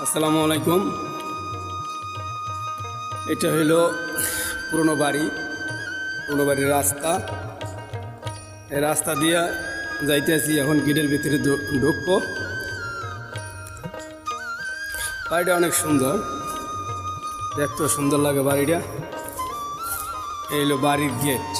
আসসালামু আলাইকুম। এটা হইল পুরনো বাড়ির রাস্তা। এই রাস্তা দিয়ে যাইতেছি, এখন গেটের ভিতরে ঢুকবো। বাড়িটা অনেক সুন্দর, দেখতেও সুন্দর লাগে বাড়িটা। এই হলো বাড়ির গেট।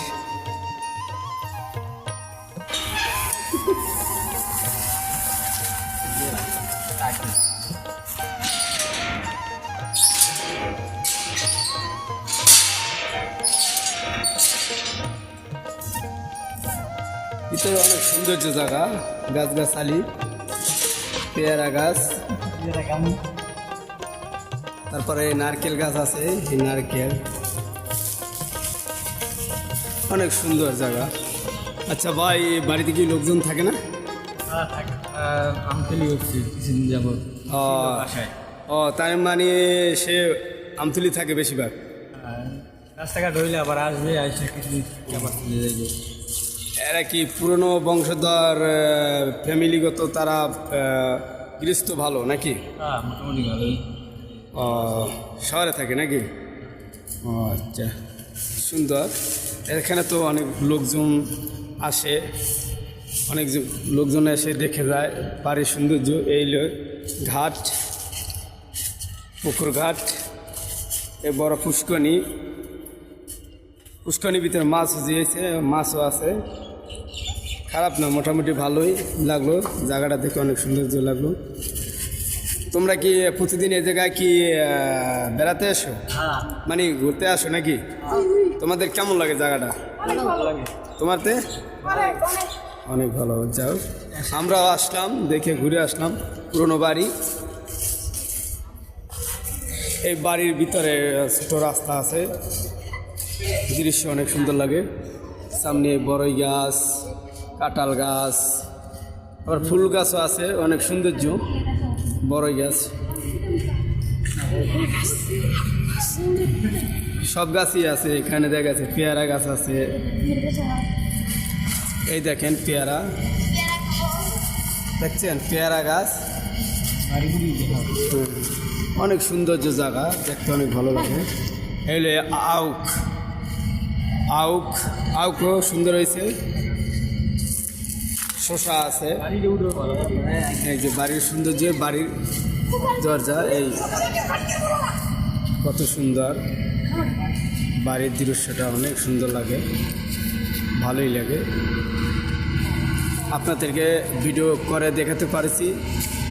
ভিতরে অনেক সৌন্দর্য জায়গা, গাছগাছালি, পেয়ারা গাছ, তারপরে নারকেল গাছ আছে। এই নারকেল অনেক সুন্দর জায়গা। আচ্ছা ভাই, বাড়িতে কি লোকজন থাকে না? আমতলি হচ্ছে কিছুদিন যাবো ও তার মানে সে আমতলি থাকে বেশিরভাগ। রাস্তাঘাট হইলে আবার আসবে, আসে কিছুদিন আবার চলে যাইবে। এরা কি পুরনো বংশধর ফ্যামিলিগত, তারা গৃহস্থ ভালো নাকি? মোটামুটি ভালোই। ও শহরে থাকে নাকি? ও আচ্ছা, সুন্দর। এখানে তো অনেক লোকজন আসে, অনেক লোকজন এসে দেখে যায় বাড়ির সৌন্দর্য। এই ঘাট, পুকুর ঘাট, এ বড় পুষ্করণীর ভিতরে মাছ দিয়েছে, মাছও আছে। খারাপ না, মোটামুটি ভালোই লাগলো, জায়গাটা দেখে অনেক সৌন্দর্য লাগলো। তোমরা কি প্রতিদিন এই জায়গায় কি বেড়াতে আসো, মানে ঘুরতে আসো নাকি? তোমাদের কেমন লাগে জায়গাটা? তোমারতে অনেক ভালো। যাও, আমরাও আসলাম, দেখে ঘুরে আসলাম পুরনো বাড়ি। এই বাড়ির ভিতরে ছোট রাস্তা আছে, দৃশ্য অনেক সুন্দর লাগে। সামনে বড়ই গাছ, কাঁঠাল গাছ, আবার ফুল গাছও আছে, অনেক সৌন্দর্য। বড়ই গাছ, সব গাছই আছে এখানে। দেখা যাচ্ছে পেয়ারা গাছ আছে, এই দেখেন পেয়ারা, দেখছেন পেয়ারা গাছ। অনেক সৌন্দর্য জায়গা, দেখতে অনেক ভালো লাগে। এলে আউকও সুন্দর হয়েছে। শসা আছে, এই যে বাড়ির সৌন্দর্য, বাড়ির দরজা, এই কত সুন্দর বাড়ির দৃশ্যটা, অনেক সুন্দর লাগে, ভালোই লাগে। আপনাদেরকে ভিডিও করে দেখাতে পারছি।